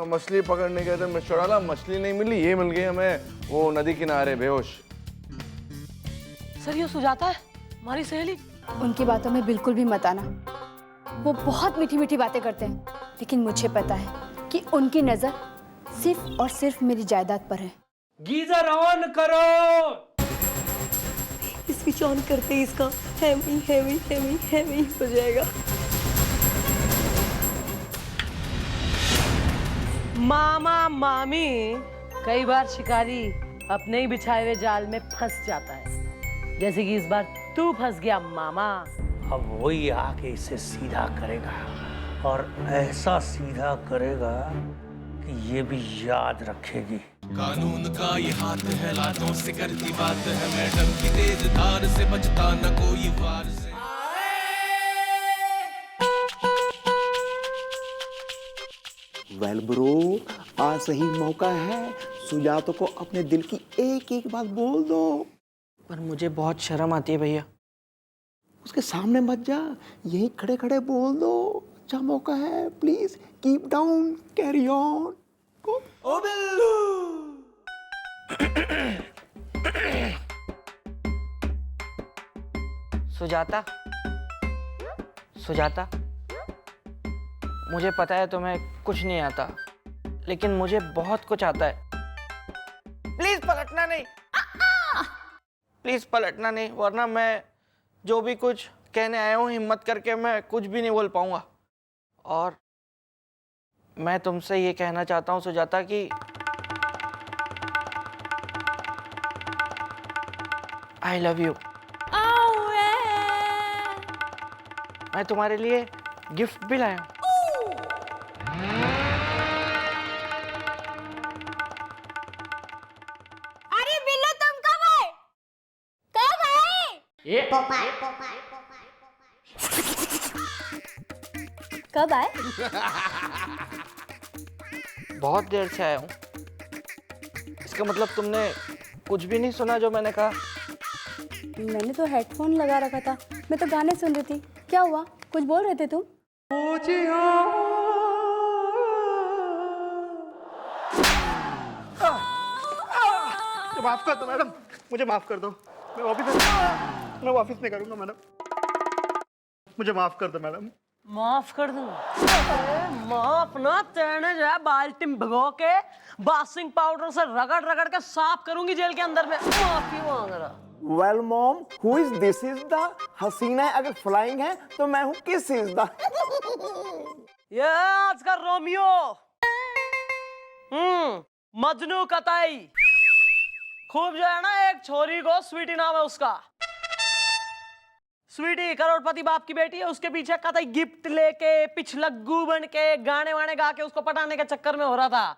मछली पकड़ने गए थे मिस्टर आला, मछली नहीं मिली, ये मिल गई हमें वो नदी किनारे बेहोश। सर ये सुजाता है हमारी सहेली। उनकी बातों में बिल्कुल भी मत आना। वो बहुत मीठी मीठी बातें करते हैं, लेकिन मुझे पता है कि उनकी नजर सिर्फ और सिर्फ मेरी जायदाद पर है। गीजर ऑन करो। स्विच ऑन करते ही इसका हेवी हेवी हेवी हेवी हो जाएगा। मामा मामी, कई बार शिकारी अपने ही बिछाए हुए जाल में फंस जाता है, जैसे कि इस बार तू फंस गया मामा। अब वही आके इसे सीधा करेगा और ऐसा सीधा करेगा कि ये भी याद रखेगी। कानून का ये हाथ है, लातों से करती बात है, मैडम की तेज धार से बचता न कोई वार से। वेल ब्रो, आज सही मौका है, सुजाता को अपने दिल की एक एक बात बोल दो। पर मुझे बहुत शर्म आती है भैया। उसके सामने मत जा, यहीं खड़े खड़े बोल दो। अच्छा मौका है, please keep down, carry on. ओ बिल्लू। सुजाता, सुजाता, मुझे पता है तुम्हें कुछ नहीं आता, लेकिन मुझे बहुत कुछ आता है। प्लीज पलटना नहीं, प्लीज पलटना नहीं, वरना मैं जो भी कुछ कहने आया हूँ हिम्मत करके मैं कुछ भी नहीं बोल पाऊंगा। और मैं तुमसे ये कहना चाहता हूँ सुजाता कि आई लव यू। मैं तुम्हारे लिए गिफ्ट भी लाया हूँ। अरे बिल्लू तुम कब आए? कब आए? कब आए? बहुत देर से आया हूँ। इसका मतलब तुमने कुछ भी नहीं सुना जो मैंने कहा? मैंने तो हेडफोन लगा रखा था, मैं तो गाने सुन रही थी। क्या हुआ, कुछ बोल रहे थे तुम? माफ कर दो मैडम, मुझे माफ कर दो। मैं वापस नहीं करूंगा मैडम, मुझे माफ कर दो मैडम। माफ कर दूं? माफ ना, तेने जो है बाल्टी में भिगो के वॉशिंग पाउडर से रगड़ रगड़ के साफ करूंगी जेल के अंदर में। माफी मांग रहा। Well mom, who is this is the हसीना है, अगर फ्लाइंग है तो मैं हूँ किस इज द। ये आज का रोमियो, मजनू कताई खूब जो है ना, एक छोरी को स्वीटी नाम है उसका। स्वीटी करोड़पति बाप की बेटी है, उसके पीछे कतई गिफ्ट लेके पिछलग्गू बन के गाने वाने गा के उसको पटाने के चक्कर में हो रहा था।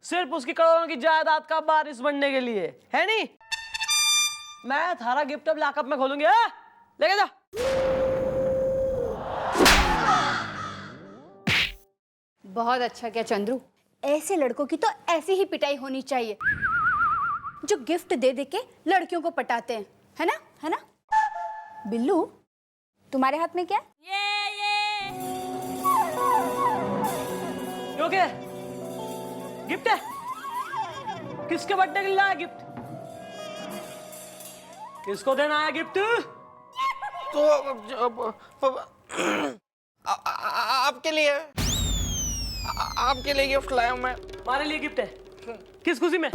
सिर्फ उसकी करोड़ों की जायदाद का बारिश बनने के लिए, है नहीं? मैं थारा गिफ्ट अब लॉकअप में खोलूंगी, लेके जा। बहुत अच्छा किया चंद्रू, ऐसे लड़कों की तो ऐसी ही पिटाई होनी चाहिए जो गिफ्ट दे दे के लड़कियों को पटाते हैं, है ना? है ना? बिल्लू, तुम्हारे हाथ में क्या है? क्यों क्या? गिफ्ट है? किसके बर्थडे के लिए लाया गिफ्ट? किसको देना आया गिफ्ट? तो आपके लिए, आपके लिए गिफ्ट लाया हूं मैं। हमारे लिए गिफ्ट है? किस खुशी में?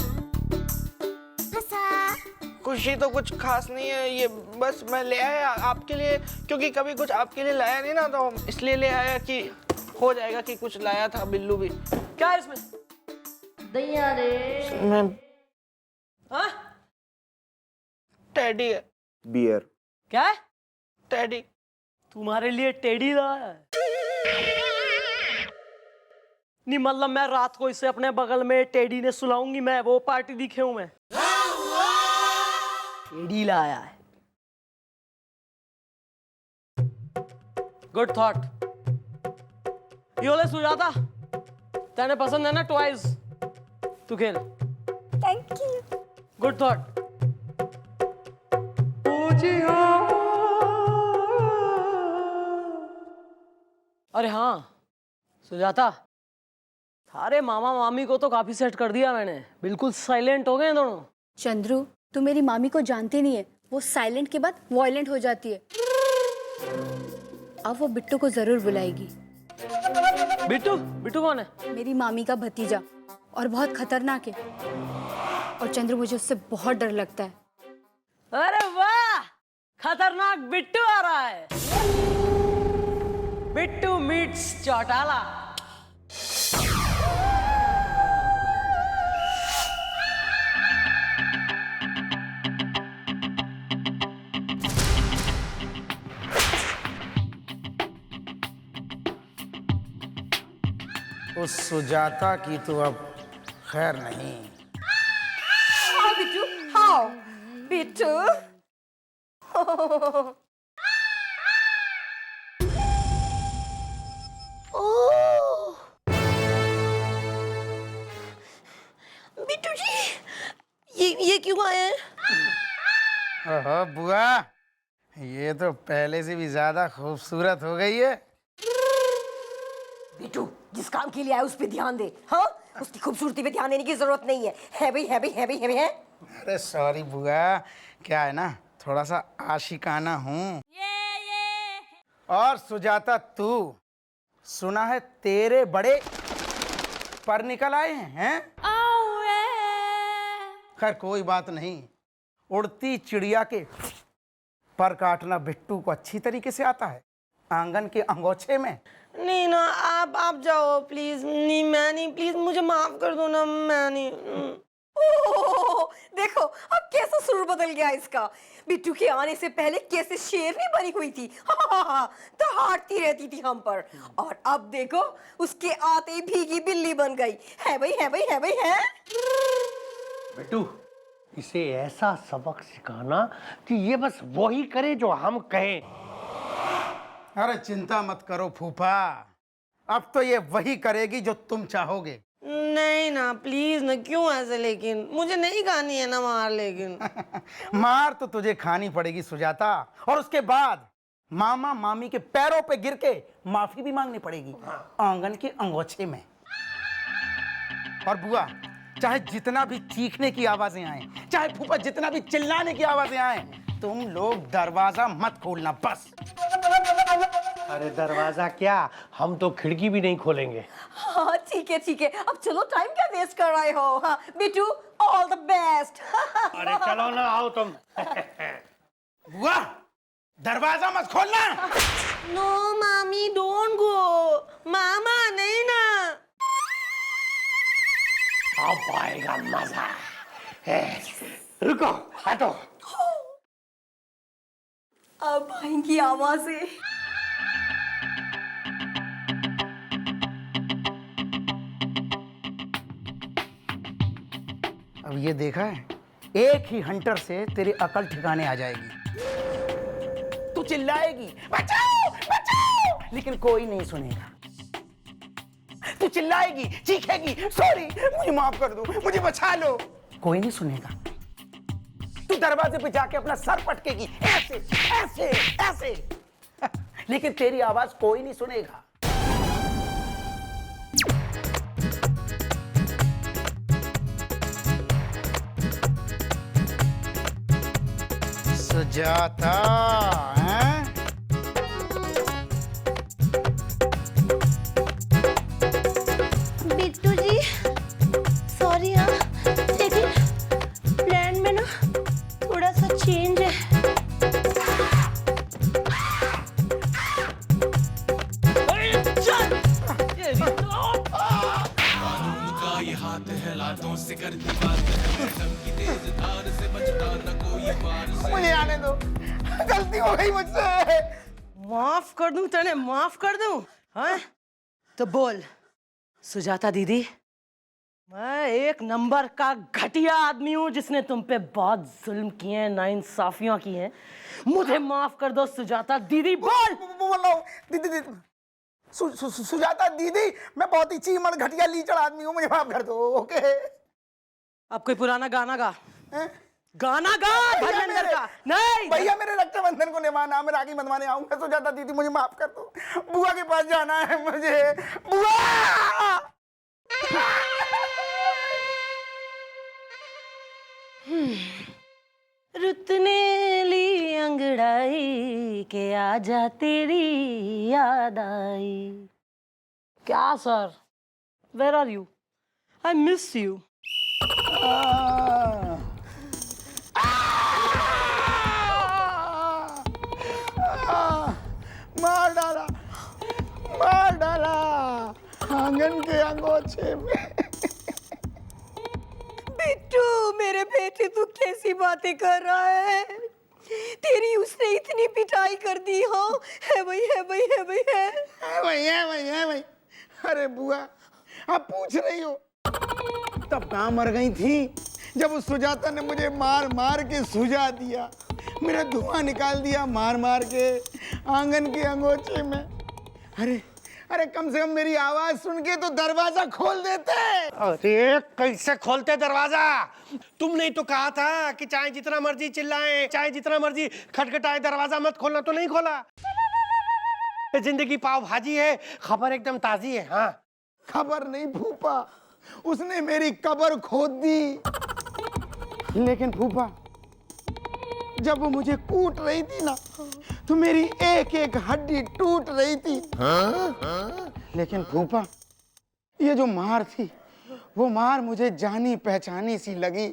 खुशी तो कुछ खास नहीं है, ये बस मैं ले आया आपके लिए, क्योंकि कभी कुछ आपके लिए लाया नहीं ना, तो इसलिए ले आया कि हो जाएगा कि कुछ लाया था बिल्लू भी। क्या है इसमें? दैया रे। मैं हाँ? टेडी है। बियर। क्या है? टेडी। तुम्हारे लिए टेडी लाया है? नहीं मतलब मैं रात को इसे अपने बगल में टेडी ने सुलाऊंगी, मैं वो पार्टी दिखे हूं मैं। टेडी लाया है। Good thought. ये ले सुजाता, तेने पसंद है ना टॉयज, तू खेल। Thank you. Good thought. अरे हाँ, सुजाता, थारे मामा मामी को तो काफी सेट कर दिया मैंने, बिल्कुल साइलेंट हो गए हैं दोनों। चंद्रू, तू मेरी मामी को जानती नहीं है, वो साइलेंट के बाद वॉयलेंट हो जाती है। अब वो बिट्टू को जरूर बुलाएगी। बिट्टू? बिट्टू कौन है? मेरी मामी का भतीजा, और बहुत खतरनाक है। और चंद्रू, मुझे उससे बहुत डर लगता है। अरे वाह, खतरनाक बिट्टू आ रहा है। बिट्टू मीट्स चौटाला। उस सुजाता की तो अब खैर नहीं। हाँ बिट्टू, हाँ बिट्टू। बिट्टू जी, ये क्यों आए हैं? ओहो बुआ, ये तो पहले से भी ज्यादा खूबसूरत हो गई है। बिट्टू, जिस काम के लिए आया उस पे ध्यान दे। हाँ, उसकी खूबसूरती पे ध्यान देने की जरूरत नहीं है। है भाई, है भाई, है भाई, है भाई, है। अरे सॉरी बुआ, क्या है ना, थोड़ा सा आशिकाना हूँ। और सुजाता, तू सुना है तेरे बड़े पर निकल आए हैं? खैर कोई बात नहीं, उड़ती चिड़िया के पर काटना बिट्टू को अच्छी तरीके से आता है, आंगन के अंगोछे में। नहीं ना, आप जाओ प्लीज। नहीं, मैं नहीं, प्लीज मुझे माफ कर दो ना, मैं नहीं। ओह, देखो अब कैसा सुर बदल गया इसका। बिट्टू के आने से पहले कैसे शेरनी बनी हुई थी, तो हारती रहती थी हम पर, और अब देखो उसके आते ही भीगी बिल्ली बन गई। है भाई, है भाई, है भाई, है। बेटू, इसे ऐसा सबक सिखाना कि ये बस वही करे जो हम कहें। अरे चिंता मत करो फूफा, अब तो ये वही करेगी जो तुम चाहोगे। नहीं ना, प्लीज ना, क्यों ऐसे? लेकिन मुझे नहीं खानी है ना मार। लेकिन मार तो तुझे खानी पड़ेगी सुजाता, और उसके बाद मामा मामी के पैरों पे गिर के माफी भी मांगनी पड़ेगी, आंगन के अंगोछे में। और बुआ, चाहे जितना भी चीखने की आवाजें आए, चाहे फूफा जितना भी चिल्लाने की आवाजें आए, तुम लोग दरवाजा मत खोलना बस। अरे दरवाजा क्या, हम तो खिड़की भी नहीं खोलेंगे। हाँ ठीक है, ठीक है, अब चलो, टाइम क्या वेस्ट कर रहे हो। हाँ बिट्टू, ऑल द बेस्ट। अरे चलो ना, आओ तुम। बुआ, दरवाजा मत खोलना। नो मामी, डोंट गो। मामा नहीं ना। अब आएगा मजा। रुको, हटो। अब आएंगी आवाजें। अब ये देखा है, एक ही हंटर से तेरी अकल ठिकाने आ जाएगी। तू चिल्लाएगी बचाओ बचाओ, लेकिन कोई नहीं सुनेगा। तू चिल्लाएगी, चीखेगी, सॉरी, मुझे माफ कर दो, मुझे बचा लो, कोई नहीं सुनेगा। तू दरवाजे पे जाके अपना सर पटकेगी, ऐसे ऐसे ऐसे, लेकिन तेरी आवाज कोई नहीं सुनेगा। सुजाता, हैं? बिट्टू जी, सॉरी हाँ, लेकिन प्लान में ना थोड़ा सा चेंज है। कानून का ये हाथ है, लातों से करती बात है, मैडम की तेज धार से बचता न कोई वार से। मुझे आने दो, गलती हो गई मुझसे। माफ कर दूं तेने, माफ कर दूं? हाँ तो बोल सुजाता दीदी, मैं एक नंबर का घटिया आदमी हूँ जिसने तुम पे बहुत जुल्म किए हैं, नाइंसाफियां की हैं। मुझे माफ कर दो सुजाता दीदी, बोल। बोल रहा हूँ दीदी, सुजाता दीदी, मैं बहुत ही चीमड़ घटिया लीचड़ आदमी हूँ, मुझे माफ कर दो। ओके, अब कोई पुराना गाना गा। गाना गा धर्मेंद्र का। नहीं भैया मेरे रक्षाबंधन को निभाना, मैं राखी बंधवाने आऊंगा। सुजाता दीदी मुझे माफ कर दो, बुआ के पास जाना है मुझे। बुआ! रुतने ली अंगड़ाई के आजा तेरी याद आई। क्या sir, where are you? I miss you. मार डाला, मार डाला आंगन के अंगोछे में। बिट्टू मेरे बेटे, तू कैसी बातें कर रहा है? तेरी उसने इतनी पिटाई कर दी। हाँ है भाई, है भाई, है भाई, है भाई, है भाई, है भाई। अरे बुआ, आप पूछ रही हो तब कहाँ मर गई थी, जब उस सुजाता ने मुझे मार मार के सुझा दिया, मेरा धुआं निकाल दिया मार मार के आंगन के अंगोछे में। अरे अरे कम से कम मेरी आवाज सुन के तो दरवाजा खोल देते। अरे कैसे खोलते दरवाजा? तुमने तो कहा था कि चाहे जितना मर्जी चिल्लाएं, चाहे जितना मर्जी खटखटाएं, दरवाजा मत खोलना, तो नहीं खोला। जिंदगी पाव भाजी है, खबर एकदम ताजी है। हाँ, खबर नहीं फूफा, उसने मेरी कब्र खोद दी। लेकिन फूफा, जब वो मुझे कूट रही थी ना, तो मेरी एक एक हड्डी टूट रही थी। लेकिन फूफा, ये जो मार थी, वो मार मुझे जानी पहचानी सी लगी।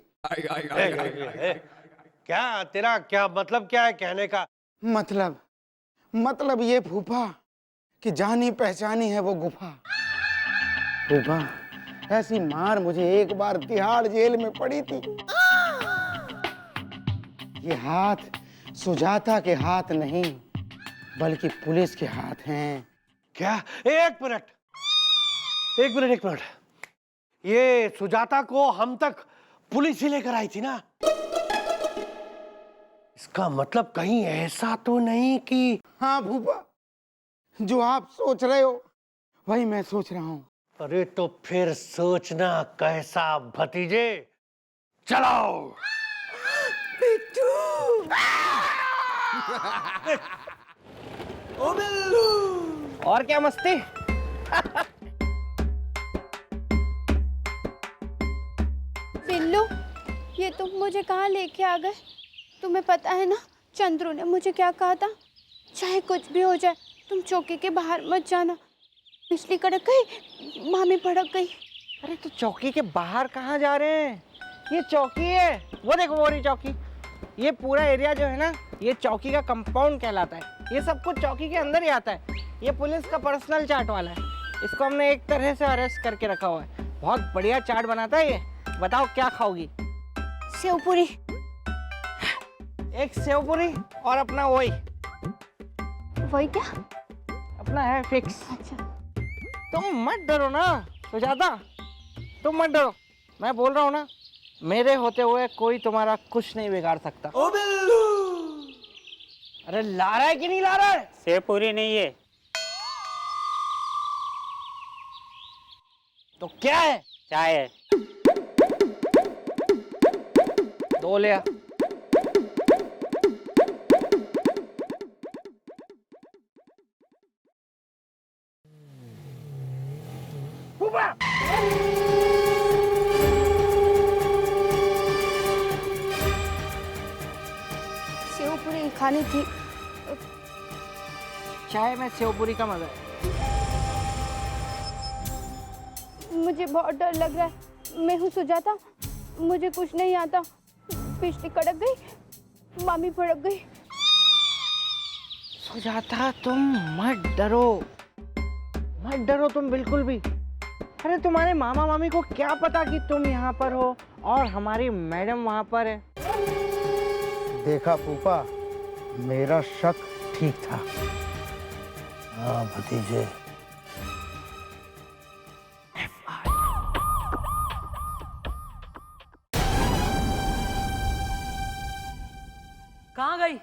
क्या तेरा क्या मतलब, क्या है कहने का? मतलब ये फूफा कि जानी पहचानी है वो गुफा। फूफा, ऐसी मार मुझे एक बार तिहाड़ जेल में पड़ी थी। ये हाथ सुजाता के हाथ नहीं, बल्कि पुलिस के हाथ हैं। क्या? एक मिनट, एक मिनट, एक मिनट। ये सुजाता को हम तक पुलिस ही लेकर आई थी ना? इसका मतलब कहीं ऐसा तो नहीं कि... हाँ फूफा, जो आप सोच रहे हो वही मैं सोच रहा हूँ। अरे तो फिर सोचना कैसा भतीजे, चलाओ। बिट्टू! ओ बिल्लू! और क्या मस्ती? बिल्लू, ये तुम मुझे कहाँ लेके आ गए? तुम्हें पता है ना चंद्रू ने मुझे क्या कहा था? चाहे कुछ भी हो जाए, तुम चौकी के बाहर मत जाना। बिजली कड़क गई, मामी भड़क गई। अरे तो चौकी के बाहर कहाँ जा रहे हैं? ये चौकी है, वो देखो वो रही चौकी। ये पूरा एरिया जो है ना, ये चौकी का कंपाउंड कहलाता है। ये सब कुछ चौकी के अंदर ही आता है। ये पुलिस का पर्सनल चाट वाला है। इसको हमने एक तरह से अरेस्ट करके रखा हुआ है। बहुत बढ़िया चाट बनाता है ये। बताओ क्या खाओगी? सेव पूरी। एक सेव पूरी और अपना वही वही क्या? अपना है फिक्स। अच्छा, तुम मत डरो ना सुजाता, तुम मत डरो। मैं बोल रहा हूँ ना, मेरे होते हुए कोई तुम्हारा कुछ नहीं बिगाड़ सकता। ओ बिल्लू! अरे ला रहा है कि नहीं ला रहा है? सेव पूरी नहीं है तो क्या है? चाय है। 2 ले आ। सेव पूरी खानी थी। चाय में सेव पूरी का मजा है। मुझे बहुत डर लग रहा है। मैं हूँ सुजाता, मुझे कुछ नहीं आता। बिजली कड़क गई, मामी भड़क गई। सुजाता तुम मत डरो तुम बिल्कुल भी। अरे तुम्हारे मामा मामी को क्या पता कि तुम यहाँ पर हो और हमारी मैडम वहाँ पर है। देखा फूफा, मेरा शक ठीक था। हाँ भतीजे। कहाँ गई?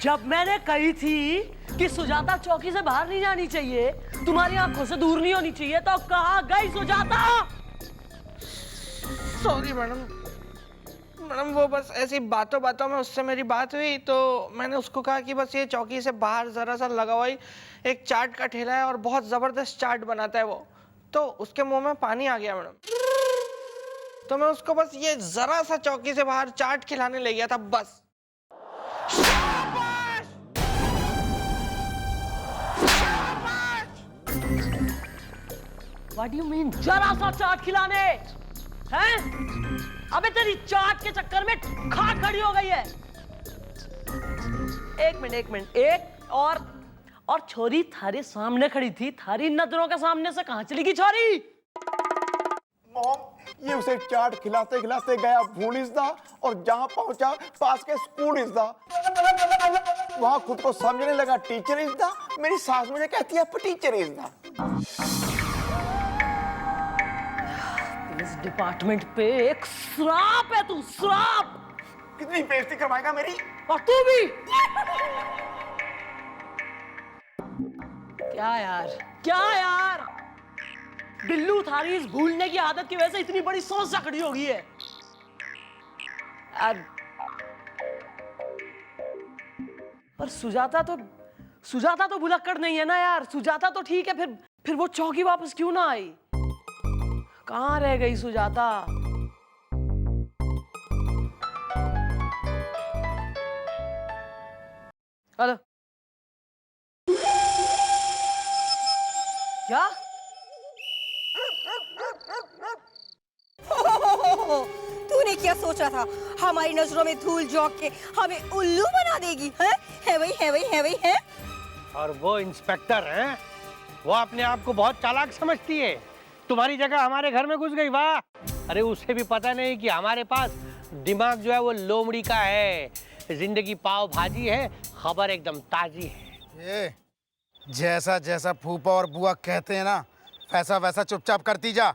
जब मैंने कही थी कि सुजाता चौकी से बाहर नहीं जानी चाहिए, तुम्हारी आंखों से दूर नहीं होनी चाहिए, तो कहाँ गई सुजाता? सॉरी मैडम, मैडम वो बस ऐसी बातों बातों में उससे मेरी बात हुई तो मैंने उसको कहा कि बस ये चौकी से बाहर जरा सा लगा हुआ ही एक चाट का ठेला है और बहुत जबरदस्त चाट बनाता है वो। तो उसके मुंह में पानी आ गया मैडम, तो मैं उसको बस ये जरा सा चौकी से बाहर चाट खिलाने ले गया था बस। What do you mean जरा सा चाट खिलाने हैं? अबे तेरी चाट के चक्कर में खाट खड़ी हो गई है। एक मिनट और छोरी थारे सामने खड़ी थी, थारी नजरों के सामने से कहां चली गई छोरी? मॉम ये उसे चाट खिलाते खिलाते गया भूलिसदा और जहां पहुंचा पास के स्कूल इज़दा, वहां खुद को समझने लगा टीचर इज़दा। मेरी सास मुझे कहती है टीचर इज़दा। इस डिपार्टमेंट पे एक श्राप है तू, श्राप। कितनी बेइज्जती करवाएगा मेरी? और तू भी। क्या यार बिल्लू, थारी इस भूलने की आदत की वजह से इतनी बड़ी समस्या खड़ी हो गई है। पर सुजाता तो भुलक्कड़ नहीं है ना यार। सुजाता तो ठीक है, फिर वो चौकी वापस क्यों ना आई? कहां रह गई सुजाता? हेलो, क्या? तूने क्या सोचा था? हमारी नजरों में धूल झोंक के हमें उल्लू बना देगी? है वही। और वो इंस्पेक्टर है, वो अपने आप को बहुत चालाक समझती है। तुम्हारी जगह हमारे घर में घुस गई, वाह। अरे उसे भी पता नहीं कि हमारे पास दिमाग जो है वो लोमड़ी का है, जिंदगी पाव भाजी है, खबर एकदम ताजी है। ये जैसा जैसा फूफा और बुआ कहते हैं ना, वैसा वैसा चुपचाप करती जा,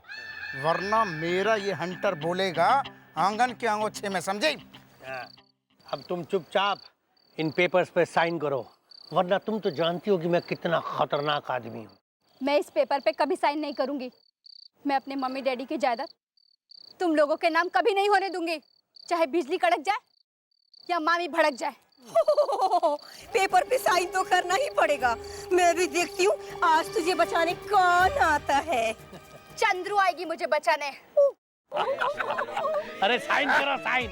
वरना मेरा ये हंटर बोलेगा आंगन के आंगोछे में, समझे? अब तुम चुपचाप इन पेपर्स पे साइन करो, वरना तुम तो जानती हो कि मैं कितना खतरनाक आदमी हूँ। मैं इस पेपर पे कभी साइन नहीं करूंगी। मैं अपने मम्मी डैडी की जायदाद तुम लोगों के नाम कभी नहीं होने दूंगी, चाहे बिजली कड़क जाए या मामी भड़क जाए। पेपर पे साइन तो करना ही पड़ेगा। मैं भी देखती हूँ आज तुझे बचाने कौन आता है। चंद्रू आएगी मुझे बचाने। अरे साइन करो, sign.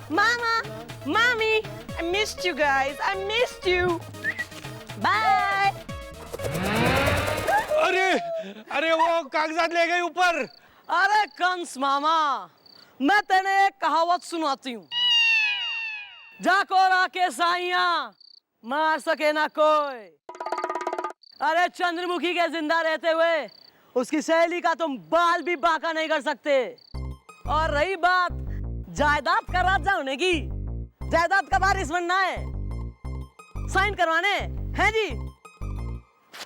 Mama, Mommy, I missed you guys. I missed you. Bye. अरे वो कागजात ले गई ऊपर। अरे कंस मामा, मैं तेने एक कहावत सुनाती हूँ। जाको राके साइया मार सके ना कोई। अरे चंद्रमुखी के जिंदा रहते हुए उसकी सहेली का तुम बाल भी बांका नहीं कर सकते। और रही बात जायदाद का राजा होने की, जायदाद का वारिस बनना है, साइन करवाने हैं जी।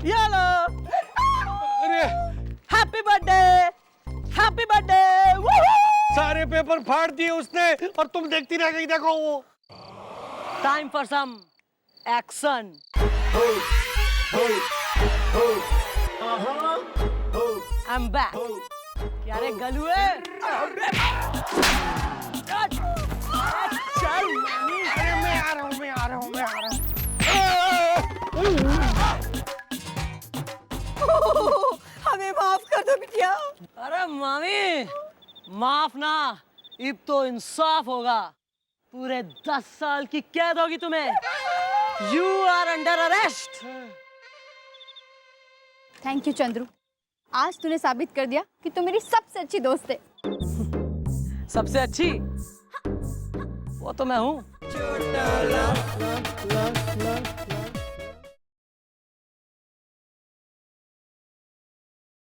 ये लो, हैप्पी बर्थडे, हैप्पी बर्थडे। सारे पेपर फाड़ दिए उसने और तुम देखती रह गई। देखो वो time for some action. I am back. क्या रे गलुए? चल मानी। अरे मैं आ रहा हूँ। हमें माफ कर दो बिटिया। अरे मामी, माफ ना, अब तो इंसाफ होगा। पूरे 10 साल की कैद होगी तुम्हें। You are under arrest. Thank you Chandru, आज तूने साबित कर दिया कि तू मेरी सबसे अच्छी दोस्त है। सबसे अच्छी वो तो मैं हूँ।